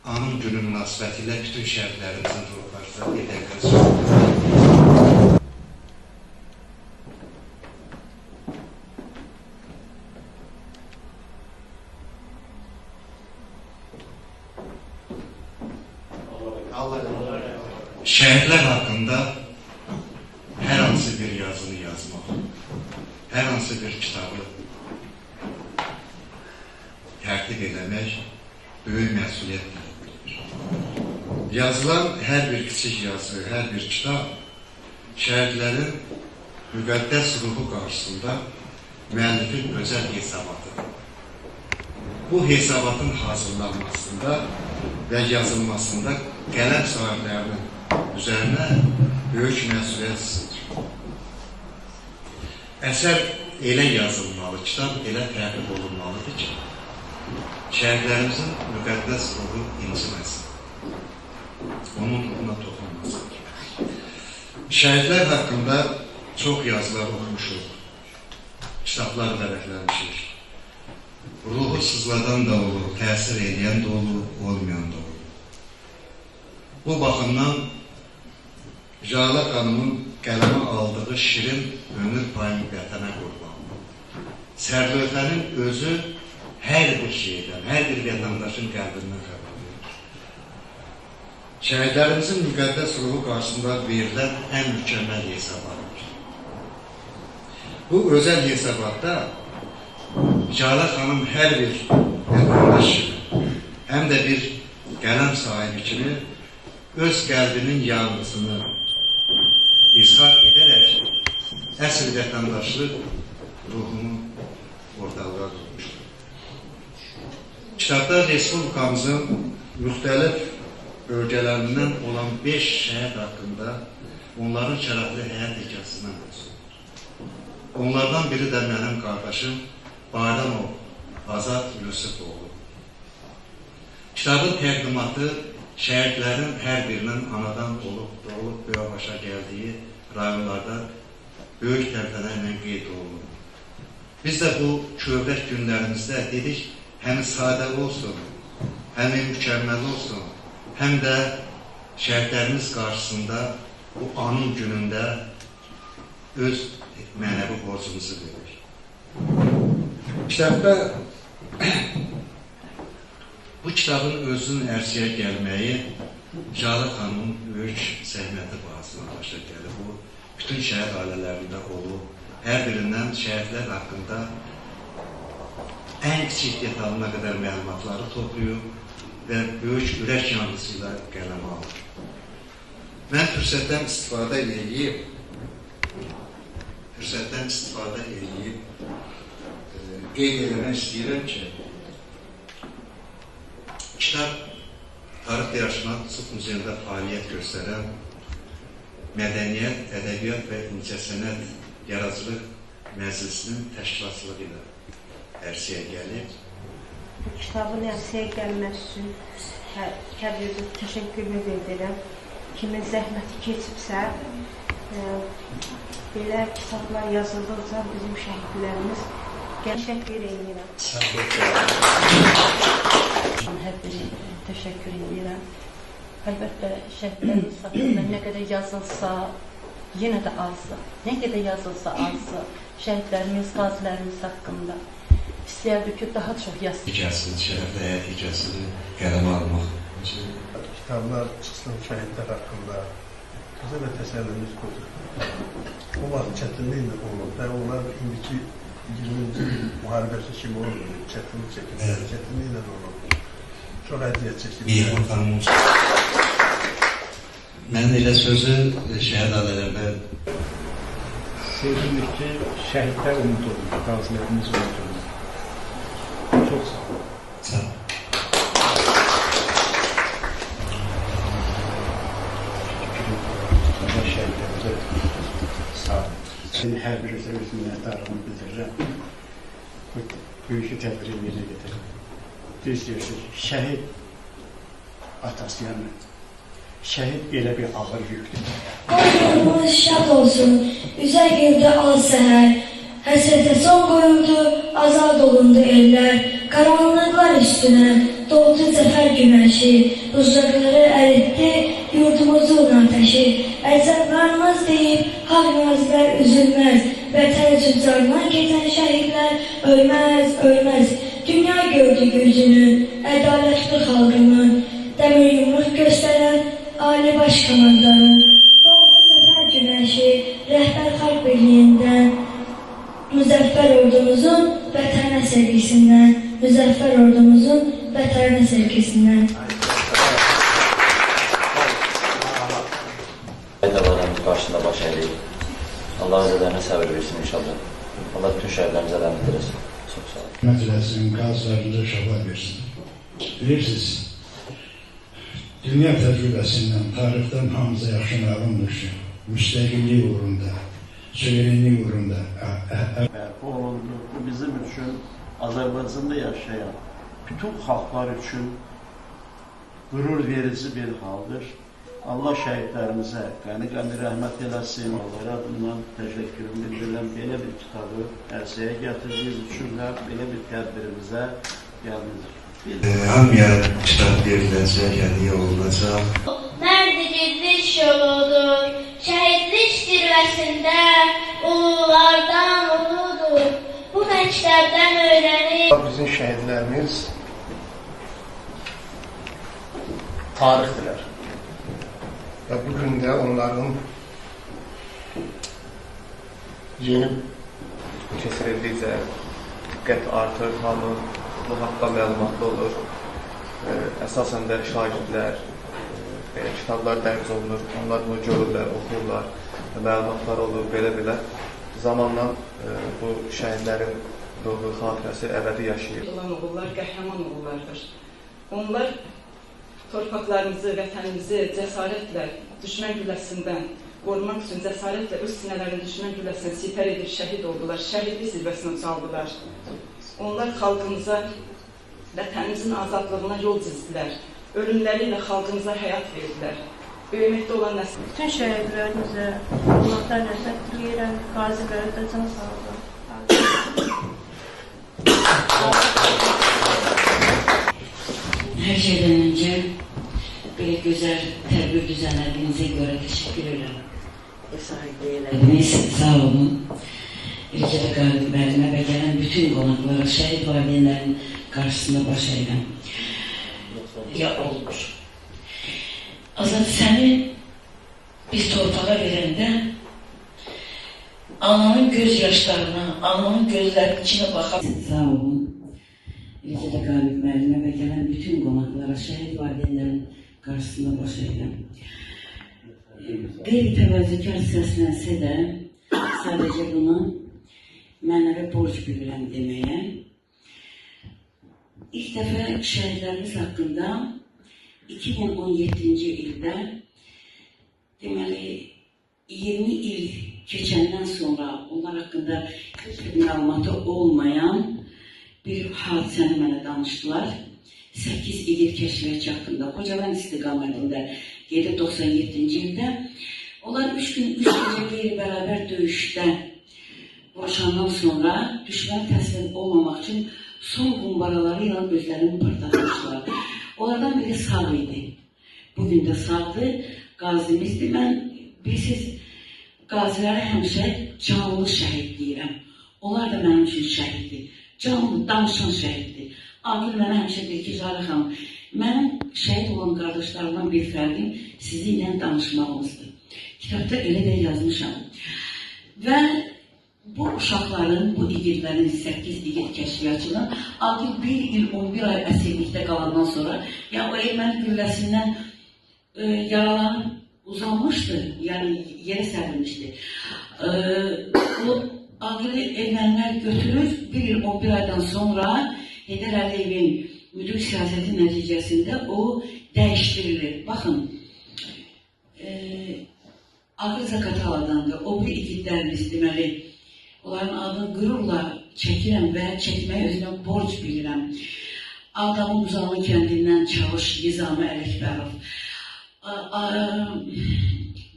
Anım günü münasibətilə bütün şəhidlərimizin ruhlarına edəklər. Şəhidlər haqqında hər hansı bir yazını yazmaq, hər hansı bir kitabı tərtib eləmək böyük məsuliyyət tələb edir. Yazılan hər bir kiçik yazı, hər bir kitab şəhidlərin müqəddəs ruhu qarşısında müəllifin özəl hesabatıdır. Bu hesabatın hazırlanmasında və yazılmasında qələm sahiblərinin üzərinə böyük məsuliyyət sızır. Əsər elə yazılmalı, kitab elə tərtib olunmalıdır ki, şəhidlərimizin müqəddəs ruhu inciməsin, onun ruhuna toxunmasın. Şəhidlər haqqında çox yazılar oxumuşuq, kitablar vərəqləmişik. Ruhu sızladan da olur, təsir edən də olur, olmayan da olur. Bu baxımdan Jala xanımın qələmə aldığı şirin ömür payını vətənə qurban. Sərlövhənin özü hər bir şeydən, hər bir vətəndaşın qəlbindən xəbər verir. Şəhidlərimizin müqəddəs ruhu qarşısında verilən ən mükəmməl hesabattır. Bu özəl hesabatda Jala xanım hər bir vətəndaş kimi, həm də bir qələm sahibi kimi öz qəlbinin yanğısını izhar edərək əsl vətəndaşlıq ruhunu ortalığa qoymuşdur. Kitabda Respublikamızın müxtəlif bölgələrindən olan 5 şəhid haqqında onların şərəfli həyat hekayəsindən olsun. Onlardan biri də mənim qardaşım Bayramov Azad Yusufoğlu. Kitabın təqdimatı şəhidlərin hər birinin anadan doğulub böyük başa gəldiyi rayonlarda böyük təntənə ilə qeyd olunur. Biz də bu kövrək günlərimizdə dedik, həm sadə olsun, həm mükəmməl olsun, həm də şəhidlərimiz qarşısında bu anın günündə öz mənəvi borcumuzu verir. Kitabda bu kitabın özünün ərsəyə gəlməyi Jala xanımın böyük zəhməti bahasına başa gəlir. Bu, bütün şəhid ailələrində olub, hər birindən şəhidlər haqqında ən kiçik detalına qədər məlumatları toplayıb və böyük ürək yanğısıyla qələmə alır. Mən fürsətdən istifadə edib, qeyd eləmək istəyirəm ki, kitab Tarix və Yaşamaq Muzeyində fəaliyyət göstərən Mədəniyyət, Ədəbiyyat və İncəsənət Yaradıcılıq Məclisinin təşkilatçılığı ilə ərsəyə gəlib. Bu kitabın ərsəyə gəlməsi üçün hər bir təşəkkürünü bildirirəm. Kimin zəhməti keçibsə, belə kitablar yazıldıqca bizim şəhidlərimiz təşəkkür edirəm. Hər biri təşəkkür edirəm. Əlbəttə, şəhidlərimiz haqqında nə qədər yazılsa, yenə də azdır. Nə qədər yazılsa azdır. Şəhidlərimiz, qazilərimiz haqqında istəyərdik ki, daha çox yazsın. Hekayəsini, şərəfli həyat hekayəsini qələmə almaq. Kitablar çıxsın şəhidlər haqqında bizə və təsəllimiz budur. O vaxt çətinliklə olur və onlar indiki 20-ci müharibəsi kimi olur, çətinliklə olur. Çox əziyyət çəkir. Mən elə sözü şəhid ailələrdə Sevdirik ki, şəhidlər unudulur, qazilərimiz unudulur. Çox sağ olun. Sağ olun. Şəhidlərimizə sağ olun. Sizin hər birinizə öz minnətdarlığımı bildirirəm. Bu böyük tədbiri yerinə getirin. Düz deyirsiniz, şəhid atasıyam. Şəhid elə bir ağır yükdür. Qanımız şad olsun, üzər girdi al səhər, həsrətə son qoyuldu, azad olundu eller. karanlıklar üstüne doğdu zafer güneşi, buzlakları eritti yurdumuzun ateşi. Ecdadlarımız deyip halmazlar üzülmez, vətən üçün canına geçen şehitler ölmez, ölmez. Dünya gördü gücünü, adaletli halkının, demir yumruk gösteren Ali Başkomandanın. Doğdu zafer güneşi, rehber halk birliğinden, müzəffər ordumuzun vətənə sevgisindən, müzəffər ordumuzun vətənə sevgisindən. Ədəbalarımız qarşısında baş əydik. Allah özələrinə səbir versin inşallah. Allah bütün şəhərlərimizə rəhmət eləsin. Çox sağ olun. Məclisinin qazlarında şəfa versin. Bilirsiniz, dünya təcrübəsindən, tarixdən hamıza yaxşı məlumdur ki, müstəqillik uğrunda, suverenlik uğrunda. Bu bizim üçün, Azərbaycanda yaşayan bütün xalqlar üçün qürur verici bir haldır. Allah şəhidlərimizə qəni-qəni rəhmət eləsin. Onlara adından təşəkkürümü bildirirəm. Belə bir kitabı ərsəyə gətirdiyiniz üçün də belə bir tədbirimizə gəldiniz. Hamıya kitab veriləcək, hədiyyə olunacaq. Mərd igidlik yoludur, şəhidlik zirvəsində ululardan uludur. Bu məktəbdən öyrənir. Bizim şəhidlərimiz tarixdirlər. Və bugün də onların yeni keçirildikcə diqqət artır, hamı bu haqda məlumatlı olur. Əsasən də şagirdlər, kitablar dərc olunur, onlar bunu görürlər, oxuyurlar, məlumatlar olur, belə-belə. Zamanla bu şəhidlərin ruhu, xatirəsi əbədi yaşayır. Olan oğullar qəhrəman oğullardır. Onlar torpaqlarımızı, vətənimizi cəsarətlə düşmən gülləsindən qorumaq üçün cəsarətlə öz sinələrini düşmən gülləsindən sipər edib şəhid oldular, şəhidlik zirvəsinə ucaldılar. Onlar xalqımıza, vətənimizin azadlığına yol çizdilər. Ölümləri ilə xalqımıza həyat verdilər. Böyüməkdə olan nəsil. Bütün şəhidlərimizə Allahdan rəhmət diləyirəm, qazilərə də can sağlığı. Her şeyden önce böyle güzel terbiye düzenlediğinize göre teşekkür ederim. Ev sahipleriniz sağ olun. Ülkede galiblerine ve gelen bütün konaklara, şehit valideynlerin karşısında baş eğlen. Ya olur. Azat seni biz torpağa verende ananın gözyaşlarına, ananın gözlerinin içine bakar. Sağ olun. Ülkede galiblerine ve gelen bütün konaklara, şehit valideynlerin karşısında baş eğlen. Qeyri-təvəzzükar səslənsə də sadəcə bunu mənəvi borc bilirəm deməyə. İlk dəfə şəhidlərimiz haqqında 2017-ci ildə deməli 20 il keçəndən sonra onlar haqqında heç bir məlumatı olmayan bir hadisəni mənə danışdılar. 8 igid kəşfiyyatçı haqqında Xocaland istiqamətində 97-ci ildə onlar 3 gün 3 gecə qeyri-bərabər döyüşdə vuruşandan sonra düşmən təslim olmamaq üçün son bombaraları ilə özlərini partlatmışlar. Onlardan biri sağ idi. Bugün də sağdır, qazimizdir. Mən bilirsiniz, qazilərə həmişə canlı şəhid deyirəm. Onlar da mənim üçün şəhiddir. Canlı, danışan şəhiddir. Adil mənə həmişə deyir ki, Zara xanım, mənim şəhid olan qardaşlarımdan bir fərqim sizinlə danışmağımızdır. Kitabda elə də yazmışam. Və bu uşaqların, bu igidlərin, 8 igid kəşfiyyatçının Adil 1 il 11 ay əsirlikdə qalandan sonra, yəni o erməni gülləsindən yaralanıb uzanmışdı, yəni yerə sərilmişdi. O Adil'i ermənilər götürür, 1 il 11 aydan sonra Heydər Əliyevin müdür siyasəti nəticəsində o dəyişdirilir. Baxın, Ağır Zakataladandır, o bir igidlərimiz deməli, onların adını qürurla çəkirəm və çəkməyə özümə borc bilirəm. Ağdamın Uzanlı kəndindən Çavuş Nizami Ələkbərov,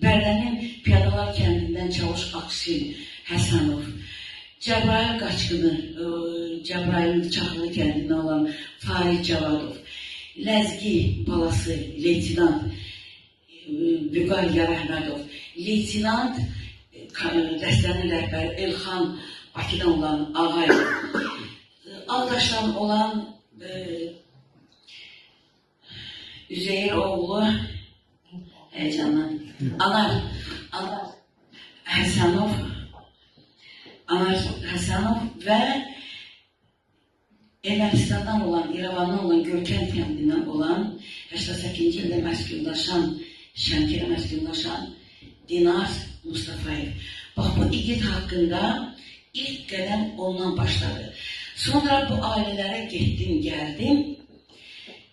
Bərdənin Piyadalar kəndindən Çavuş Aksil Həsənov, Cəbrayıl Qaçqını, Cəbrayılın Çaxılı kəndində olan Farid Cavadov, Ləzgi balası leytinant Vüqar Əhmədov, leytinant dəstənin rəhbəri Elxan Bakıdan olan Ağay, Ağdaşdan olan Üzeyir oğlu Anar Həsənov və Ermənistandan olan, İrəvandan olan, Görkəm kəndindən olan 88-ci ildə məskundaşan, Şəmkirə məskundaşan Dinar Mustafayev. Bax, bu igid haqqında ilk qədəm ondan başladı. Sonra bu ailələrə getdim, gəldim.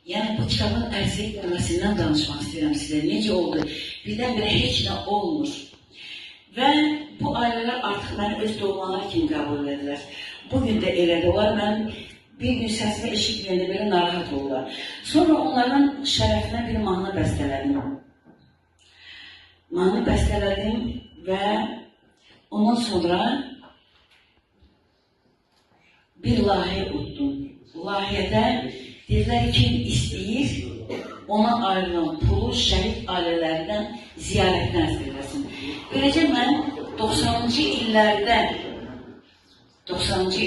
Yəni, bu kitabın ərsəyə gəlməsindən danışmaq istəyirəm sizə. Necə oldu? Birdən-birə heç nə olmur. Və bu ailələr artıq məni öz doğmaları kimi qəbul edirlər. Bugün də elədir. Onlar mən bir gün səsimi eşitməyəndə belə narahat olurlar. Sonra onların şərəfinə bir mahnı bəstələdim. Və ondan sonra bir layihə utdum. Layihədə dedilər kim istəyir, ona ayrılan pulu şəhid ailələrindən ziyarətdən əsirləsin. Beləcə mən 90-cı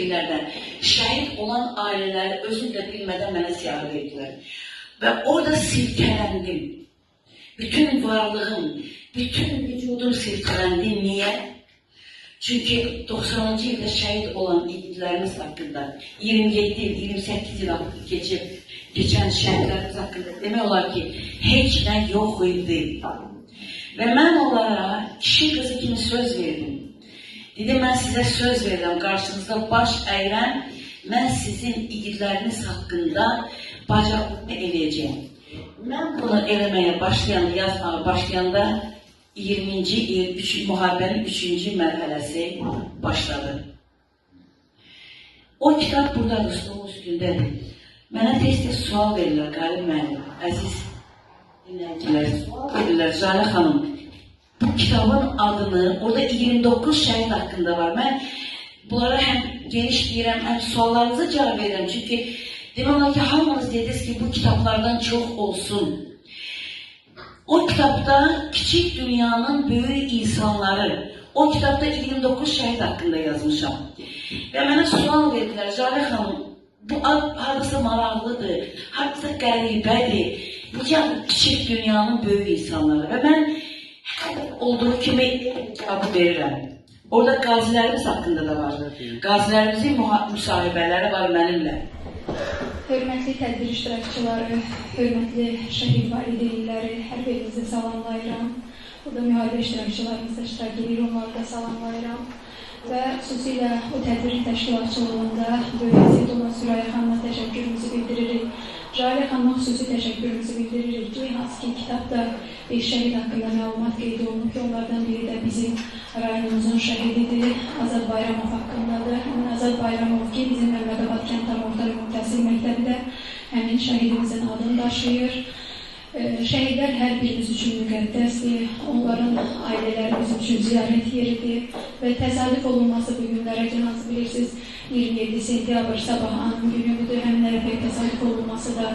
illərdə şəhid olan ailələri özüm də bilmədən mənə ziyarət etdilər. Və orada silkələndim. Bütün varlığım, bütün vücudum silkələndi. Niyə? Çünki 90-cı ildə şəhid olan igidlərimiz haqqında 27 il, 28 il keçən şəhidlərimiz haqqında demək olar ki, heç nə yox idi. Və mən onlara kişi qızı kimi söz verdim. Dedim, mən sizə söz verirəm, qarşınızda baş əyirəm, mən sizin igidləriniz haqqında bacarıqlı eləyəcəyim. Mən bunu eləməyə başlayanda 20-ci il, müharibənin 3-cü mərhələsi başladı. O kitab buradadır, stolun üstündədir. Mənə tez-tez sual verirlər, Qalib müəllim, əziz dinləyicilər, sual verirlər, Jalə xanım. Bu kitabın adını, orada 29 şəhid haqqında var. Mən bunlara həm geniş deyirəm, həm suallarınıza cavab verirəm. Çünki demək olar ki, hamınız dediniz ki, bu kitablardan çox olsun. O kitabda kiçik dünyanın böyük insanları, o kitabda 29 şəhid haqqında yazmışam. Və mənə sual verdilər, Jalə xanım, bu ad hardasa maraqlıdır, hardasa qəribədir, necə kiçik dünyanın böyük insanları. Və mən olduğu kimi cavabı verirəm. Orada qazilərimiz haqqında da var. Qazilərimizin müsahibələri var mənimlə. Hörmətli tədbir iştirakçıları, hörmətli şəhid valideynləri, hər birinizi salamlayıram. Burada müharibə iştirakçılarımız da iştirak edir, onları da salamlayıram. Və xüsusilə o tədbir təşkilatçılığında böyük Zeytullah Sürayya xanıma təşəkkürümüzü bildiririk. Jalə xanıma xüsusi təşəkkürümüzü bildiririk ki, hansı ki kitabda bir şəhid haqqında məlumat qeyd olunub ki, onlardan biri də bizim rayonumuzun şəhididir, Azad Bayramov haqqındadır. Azad Bayramov ki, bizim Məmmədabad kənd tam orta ümumi təhsil məktəbində həmin şəhidimizin adını daşıyır. Şəhidlər hər birimiz üçün müqəddəsdir, onların ailələrimiz üçün ziyarət yeridir və təsadüf olunması bu günlərə cənazı bilirsiniz, 27 sentyabr sabah anım günümüdür, həmin ərəfək təsadüf olunması da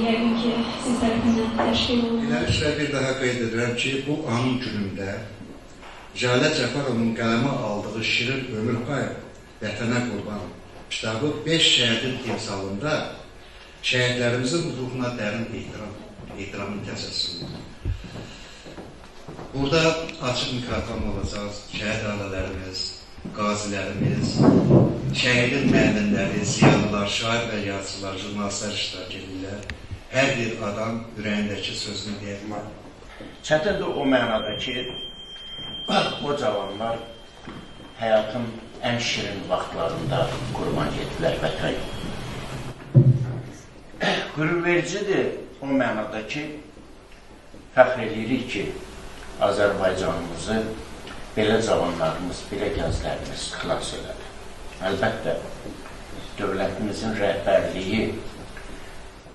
yəqin ki, siz tərəfindən təşkil olunur. Üstə bir daha qeyd edirəm ki, bu anın günündə Jalə Cəfərovun qələmə aldığı Şirin Ömürbayev Vətənə Qurban kitabı 5 şəhidin timsalında şəhidlərimizin ruhuna dərin ehtiramın təsəssürdür. Burada açıq mikrofon olacaq, şəhid ailələrimiz, qazilərimiz, şəhidin müəllimləri, ziyalılar, şair və yazıçılar, jurnalistlər iştirak edirlər. Hər bir adam ürəyindəki sözünü deyir. Çətindir o mənada ki, o cavanlar həyatın ən şirin vaxtlarında qurban etdilər vətən. Qürurvericidir o mənada ki, fəxr edirik ki, Azərbaycanımızı belə cavanlarımız, belə gənclərimiz xilas elədi. Əlbəttə, dövlətimizin rəhbərliyi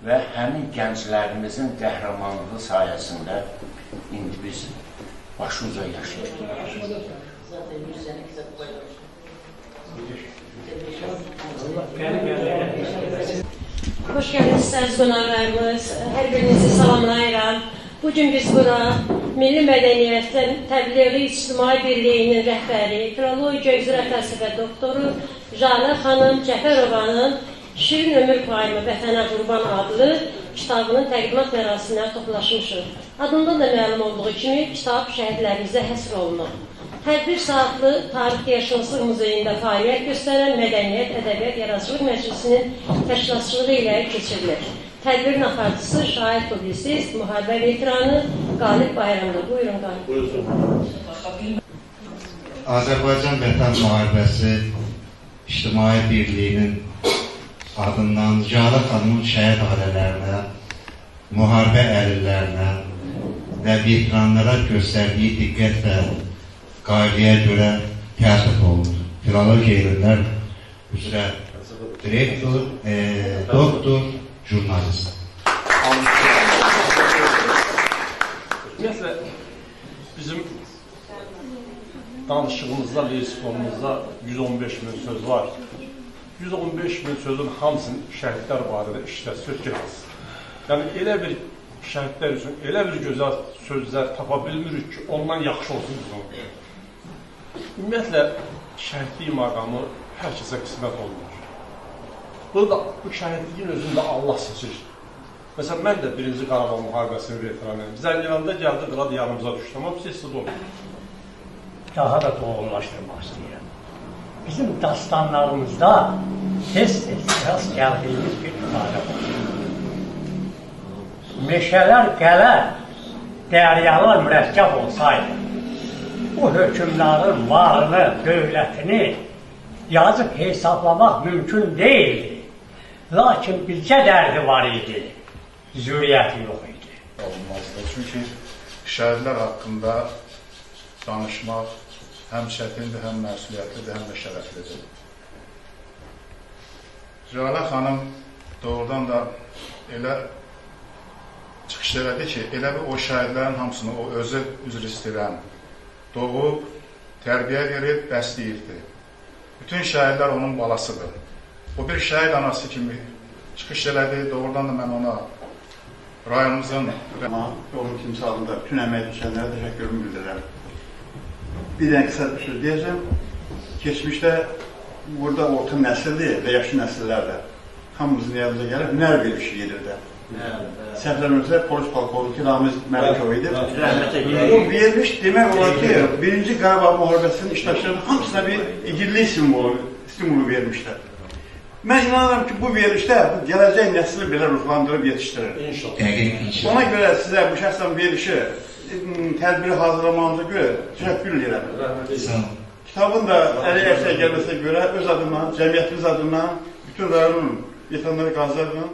və həmin gənclərimizin qəhrəmanlığı sayəsində indi biz başımıza yaşayırıq. Hoş geldiniz əziz qonaqlarımız. Hər birinizi salamlayıram. Bugün biz bura Milli Mədəniyyətin Təbliği İctimai Birliyinin rəhbəri, filologiya üzrə fəlsəfə doktoru Jalə xanım Cəfərovanın Şirin Ömür Payımı Vətənə Qurban adlı kitabının təqdimat mərasiminə toplaşmışıq. Adından da məlum olduğu kimi kitab şəhidlərimizə həsr olunur. Hər bir saatlı Tarix Yaşansız Muzeyində fəaliyyət göstərən Mədəniyyət, Ədəbiyyat, Yaradıcılıq Məclisinin təşkilatçılığı ilə keçirilir. Tədbirin aparıcısı, şair publisist, müharibə veteranı Qalib Bayramdır. Buyurun Qalib. Azərbaycan Vətən Müharibəsi İctimai Birliyinin adından Jalə xanımın şəhid ailələrinə, müharibə əlillərinə və veteranlara göstərdiyi diqqət və qayğıya görə təəssüf olunur. Filologiya elmlər üzrə direktor, doktor, jurnalist. Ümumiyyətlə, bizim danışığımızda, leysifonumuzda 115 min söz var. 115 min sözün hamısını şəhidlər barədə işlə söz getmez. Yəni, elə bir şəhidlər üçün elə bir gözəl sözlər tapa bilmirik ki, ondan yaxşı olsun bizim. Ümumiyyətlə, şəhidlik məqamı hər kəsə qismət olunur. Bu şəhidliyin özündə Allah seçir. Məsələn, mən də 1-ci Qarabağ müharibəsini veteranıyım. Zəngilanda gəldi, qıladı yanımıza düşdü, amma bir sesli olmuyor. Daha da doğumlaşdırmaq istəyirəm. Bizim dastanlarımızda tez-tez rast gəldiyimiz bir ifadə var. Meşələr qələr, dəryalar mürəkkəb olsaydı, bu hökümdarın varını, dövlətini yazıb hesablamaq mümkün deyildi. Lakin bircə dərdi var idi, zürriyyəti yox idi. Olmazdı. Çünki şəhidlər haqqında danışmaq həm çətindir, həm məsuliyyətlidir, həm də şərəflidir. Jalə xanım doğrudan da elə çıxış elədi ki, elə bir o şəhidlərin hamısını o özü üzr istəyirəm, doğub, tərbiyə verib, bəsləyirdi. Bütün şəhidlər onun balasıdır. O bir şəhid anası kimi çıxış elədi, doğrudan da mən ona rayonumuzun yolun timsalında bütün əmək düşənlərə təşəkkürümü bildirirəm. Bir dənə qısa bir söz deyəcəm. Keçmişdə burada orta nəsildir və yaşlı nəsillərdə hamımızın yanımıza gəlib hünər verilişi gedirdi. Səhvlərimizdə polis polkovniki Ramiz Məlikov idi. O veriliş demək olar ki, 1-ci Qarabağ müharibəsinin iştirakçılarının hamısına bir igidlik stimulu vermişlər. Mən inanıram ki, bu verilişdə gələcək nəsli belə ruhlandırıb yetişdirir. Ona görə sizə bu şəxsən verilişi tədbiri hazırlamanıza görə təşəkkür edirəm. Kitabın da əli əksəyə gəlməsinə görə öz adından, cəmiyyətimiz adından, bütün rayonun yetenləri qazlarından